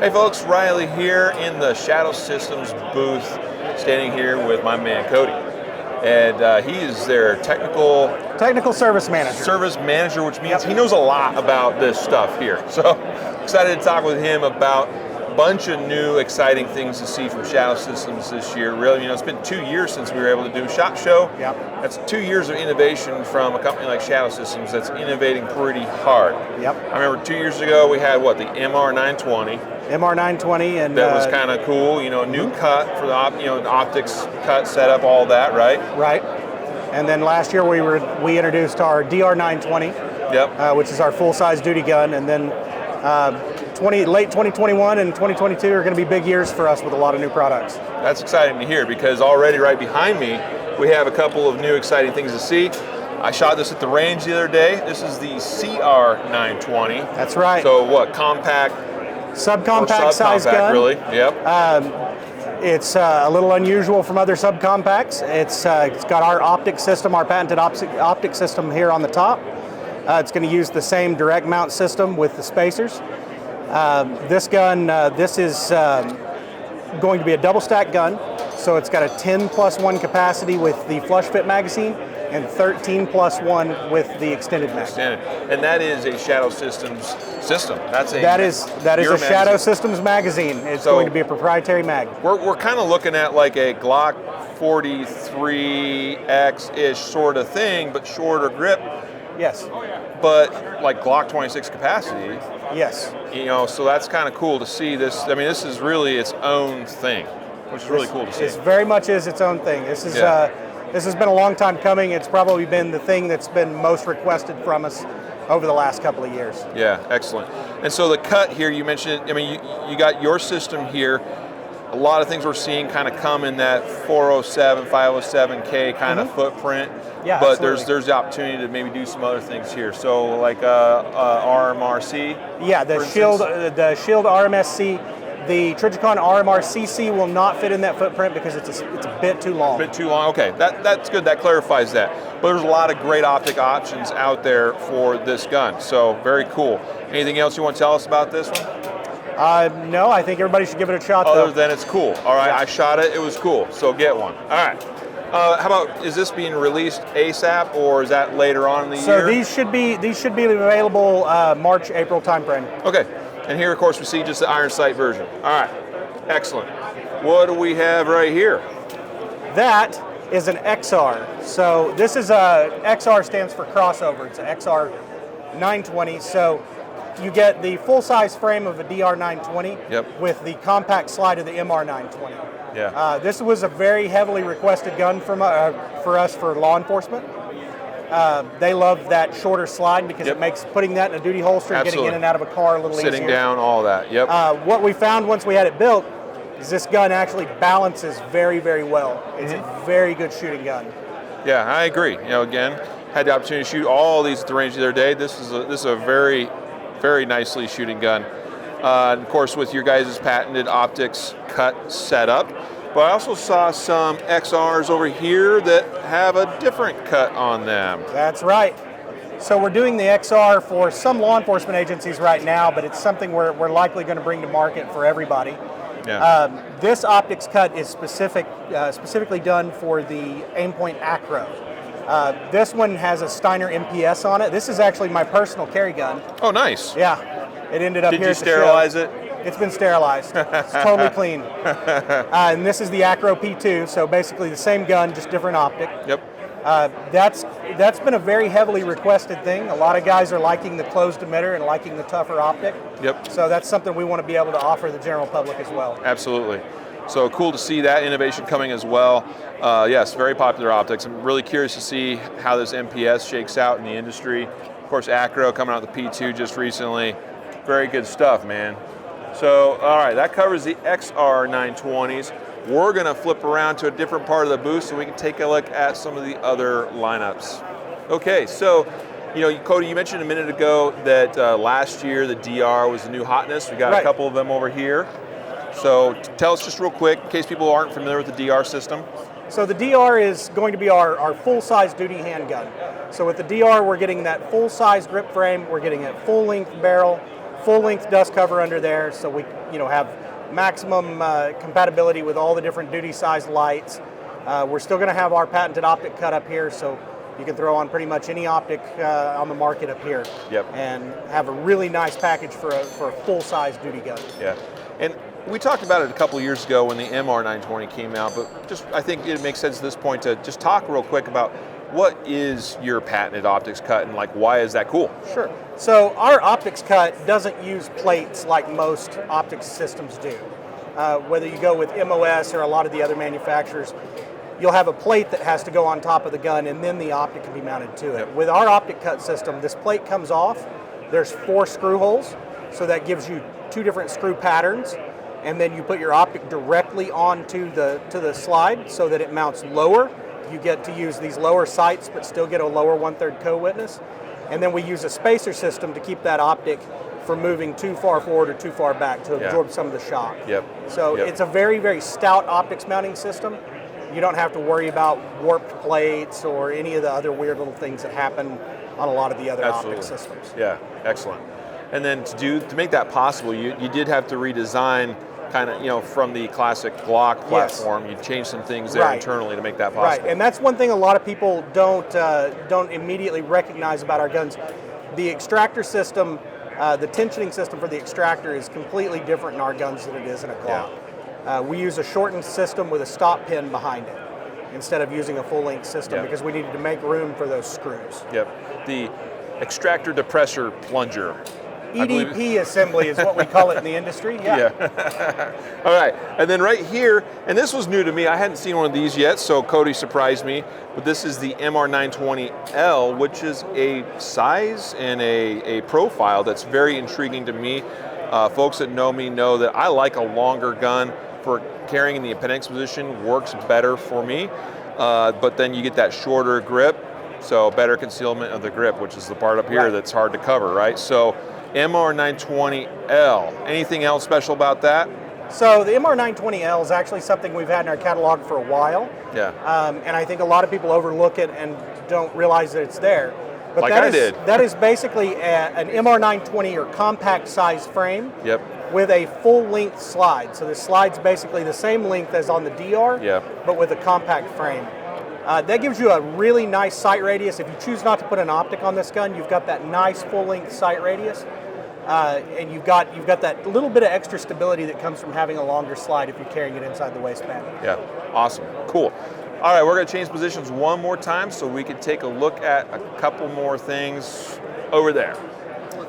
Hey folks, Riley here in the Shadow Systems booth, standing here with my man Cody. And he is their technical service manager. Which means he knows a lot about this stuff here. So excited to talk with him about a bunch of new exciting things to see from Shadow Systems this year. Really, it's been 2 years since we were able to do SHOT Show. Yep. That's 2 years of innovation from a company like Shadow Systems that's innovating pretty hard. Yep. I remember 2 years ago we had the MR920. MR920 and that was kind of cool, new cut for the optics cut setup, all that, right? Right. And then last year we introduced our DR920, yep, which is our full-size duty gun, and then late 2021 and 2022 are going to be big years for us with a lot of new products. That's exciting to hear because already right behind me we have a couple of new exciting things to see. I shot this at the range the other day. This is the CR920. That's right. So what, compact? Subcompact size gun. Really, yep. It's a little unusual from other subcompacts. It's got our optic system, our patented optic system here on the top. It's going to use the same direct mount system with the spacers. This gun, this is going to be a double stack gun. So it's got a 10+1 capacity with the flush fit magazine and 13+1 with the extended magazine. And that is a Shadow Systems system. That is a Shadow Systems magazine. It's going to be a proprietary mag. We're kind of looking at like a Glock 43X-ish sort of thing, but shorter grip. Yes. But like Glock 26 capacity. Yes. So that's kind of cool to see this. This is really its own thing, which is really cool to see. It very much is its own thing. This is this has been a long time coming. It's probably been the thing that's been most requested from us over the last couple of years. Yeah, excellent. And so the cut here, you mentioned, you got your system here. A lot of things we're seeing kind of come in that 407, 507K kind of footprint. Yeah, but absolutely. there's the opportunity to maybe do some other things here. So like RMRC. Yeah, the Shield RMSC. The Trijicon RMR-CC will not fit in that footprint because it's a bit too long. A bit too long, okay. That's good, that clarifies that. But there's a lot of great optic options out there for this gun, so very cool. Anything else you want to tell us about this one? No, I think everybody should give it a shot, Other than it's cool. All right, yeah. I shot it, it was cool, so get one. All right. How about, is this being released ASAP, or is that later on in the year? So these should be available March, April timeframe. Okay. And here, of course, we see just the iron sight version. All right, excellent. What do we have right here? That is an XR. So this is XR stands for crossover. It's an XR920. So you get the full-size frame of a DR920 with the compact slide of the MR920. Yeah. This was a very heavily requested gun for us for law enforcement. They love that shorter slide because it makes putting that in a duty holster and getting in and out of a car a little easier. Sitting down, all that, yep. What we found once we had it built is this gun actually balances very, very well. It's a very good shooting gun. Yeah, I agree. Again, had the opportunity to shoot all these at the range the other day. This is a very, very nicely shooting gun. And of course, with your guys' patented optics cut setup. But I also saw some XRs over here that have a different cut on them. That's right. So we're doing the XR for some law enforcement agencies right now, but it's something we're likely going to bring to market for everybody. Yeah. This optics cut is specifically done for the Aimpoint Acro. This one has a Steiner MPS on it. This is actually my personal carry gun. Oh, nice. Yeah. It ended up Did here you at the sterilize show. it? It's been sterilized. It's totally clean. And this is the Acro P2, so basically the same gun, just different optic. Yep. That's been a very heavily requested thing. A lot of guys are liking the closed emitter and liking the tougher optic. Yep. So that's something we want to be able to offer the general public as well. Absolutely. So cool to see that innovation coming as well. Yes, very popular optics. I'm really curious to see how this MPS shakes out in the industry. Of course, Acro coming out with the P2 just recently. Very good stuff, man. So, all right, that covers the XR920s. We're gonna flip around to a different part of the booth so we can take a look at some of the other lineups. Okay, so, Cody, you mentioned a minute ago that last year the DR was the new hotness. We got a couple of them over here. So tell us just real quick, in case people aren't familiar with the DR system. So the DR is going to be our full-size duty handgun. So with the DR, we're getting that full-size grip frame, we're getting a full-length barrel, full-length dust cover under there, so we have maximum compatibility with all the different duty size lights. We're still going to have our patented optic cut up here, so you can throw on pretty much any optic on the market up here. Yep. And have a really nice package for a full-size duty gun. Yeah. And we talked about it a couple years ago when the MR920 came out, but just I think it makes sense at this point to just talk real quick about what is your patented optics cut and why is that cool? Sure. So our optics cut doesn't use plates like most optics systems do. Whether you go with MOS or a lot of the other manufacturers, you'll have a plate that has to go on top of the gun and then the optic can be mounted to it. Yep. With our optic cut system, this plate comes off, there's 4 screw holes, so that gives you 2 different screw patterns, and then you put your optic directly onto the slide so that it mounts lower. You get to use these lower sights but still get a lower 1/3 co-witness. And then we use a spacer system to keep that optic from moving too far forward or too far back to absorb some of the shock. Yep. So it's a very, very stout optics mounting system. You don't have to worry about warped plates or any of the other weird little things that happen on a lot of the other optic systems. Yeah, excellent. And then to make that possible, you did have to redesign kind of, from the classic Glock platform. You changed some things there internally to make that possible. Right, and that's one thing a lot of people don't immediately recognize about our guns. The extractor system, the tensioning system for the extractor is completely different in our guns than it is in a Glock. We use a shortened system with a stop pin behind it instead of using a full-length system because we needed to make room for those screws. Yep. The extractor depressor plunger. EDP assembly is what we call it in the industry. Yeah. All right, and then right here, and this was new to me, I hadn't seen one of these yet, so Cody surprised me, but this is the MR920L, which is a size and a profile that's very intriguing to me. Folks that know me know that I like a longer gun for carrying in the appendix position, works better for me, but then you get that shorter grip, so better concealment of the grip, which is the part up here that's hard to cover, right? So MR920L, anything else special about that? So the MR920L is actually something we've had in our catalog for a while. Yeah. And I think a lot of people overlook it and don't realize that it's there. But I did. That is basically an MR920 or compact size frame with a full length slide. So the slide's basically the same length as on the DR, but with a compact frame. That gives you a really nice sight radius. If you choose not to put an optic on this gun, you've got that nice full length sight radius. And you've got that little bit of extra stability that comes from having a longer slide if you're carrying it inside the waistband. Yeah, awesome, cool. All right, we're going to change positions one more time so we can take a look at a couple more things over there.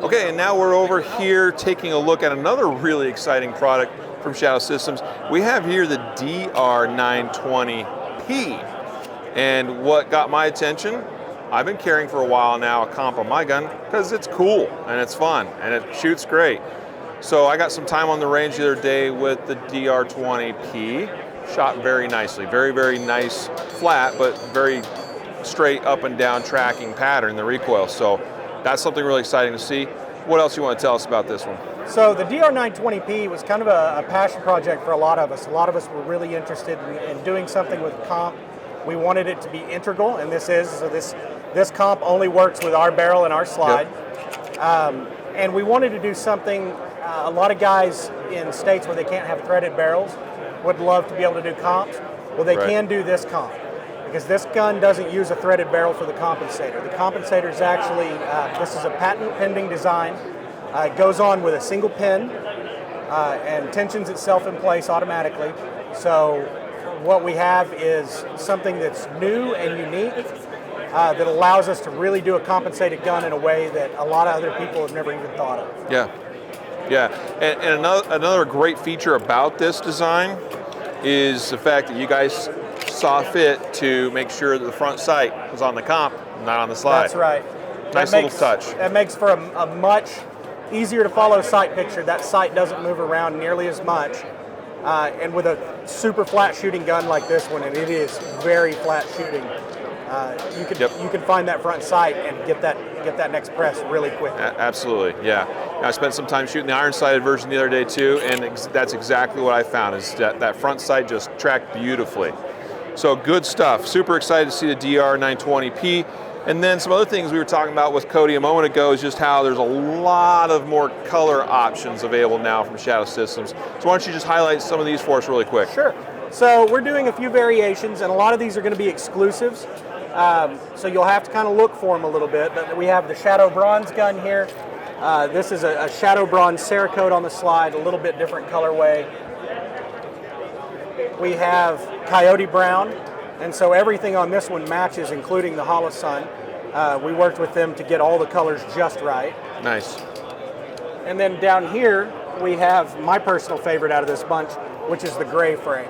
Okay, and now we're over here taking a look at another really exciting product from Shadow Systems. We have here the DR920P. And what got my attention, I've been carrying for a while now a comp on my gun because it's cool and it's fun and it shoots great. So I got some time on the range the other day with the DR920P. Shot very nicely, very, very nice flat, but very straight up and down tracking pattern, the recoil. So that's something really exciting to see. What else you want to tell us about this one? So the DR920P was kind of a passion project for a lot of us. A lot of us were really interested in doing something with comp. We wanted it to be integral, and this is. So this comp only works with our barrel and our slide. And we wanted to do something, a lot of guys in states where they can't have threaded barrels would love to be able to do comps. Well, they can do this comp because this gun doesn't use a threaded barrel for the compensator. The compensator is actually, this is a patent pending design. It goes on with a single pin and tensions itself in place automatically. So what we have is something that's new and unique that allows us to really do a compensated gun in a way that a lot of other people have never even thought of. Yeah. And another great feature about this design is the fact that you guys saw fit to make sure that the front sight was on the comp, not on the slide. That's right. Nice little touch. That makes for a much easier to follow sight picture. That sight doesn't move around nearly as much. And with a super flat shooting gun like this one, and it is very flat shooting, you can find that front sight and get that next press really quick. Absolutely, yeah. I spent some time shooting the iron-sighted version the other day too, and that's exactly what I found, is that front sight just tracked beautifully. So good stuff. Super excited to see the DR920P. And then some other things we were talking about with Cody a moment ago is just how there's a lot of more color options available now from Shadow Systems. So why don't you just highlight some of these for us really quick? Sure. So we're doing a few variations, and a lot of these are going to be exclusives. So you'll have to kind of look for them a little bit. But we have the Shadow Bronze gun here. This is a Shadow Bronze Cerakote on the slide, a little bit different colorway. We have Coyote Brown, and so everything on this one matches, including the Holosun. We worked with them to get all the colors just right. Nice. And then down here, we have my personal favorite out of this bunch, which is the gray frame.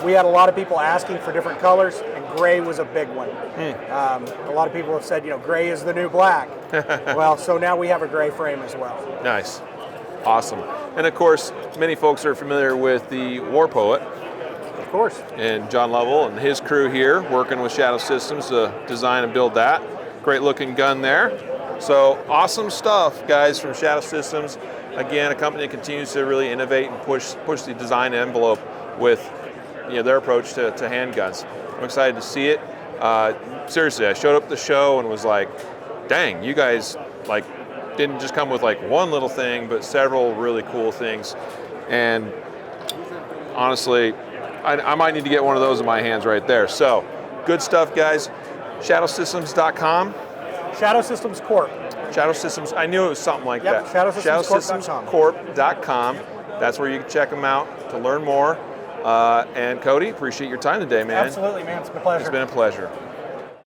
We had a lot of people asking for different colors, and gray was a big one. A lot of people have said, gray is the new black. Well, so now we have a gray frame as well. Nice. Awesome. And of course, many folks are familiar with the War Poet. Of course. And John Lovell and his crew here working with Shadow Systems to design and build that. Great looking gun there. So awesome stuff, guys, from Shadow Systems. Again, a company that continues to really innovate and push the design envelope with their approach to handguns. I'm excited to see it. Seriously, I showed up at the show and was like, dang, you guys didn't just come with one little thing, but several really cool things. And honestly, I might need to get one of those in my hands right there. So good stuff, guys. ShadowSystems.com. Shadow Systems Corp. Shadow Systems, I knew it was something like that. ShadowSystemsCorp.com. That's where you can check them out to learn more. And Cody, appreciate your time today, man. Absolutely, man. It's been a pleasure. It's been a pleasure.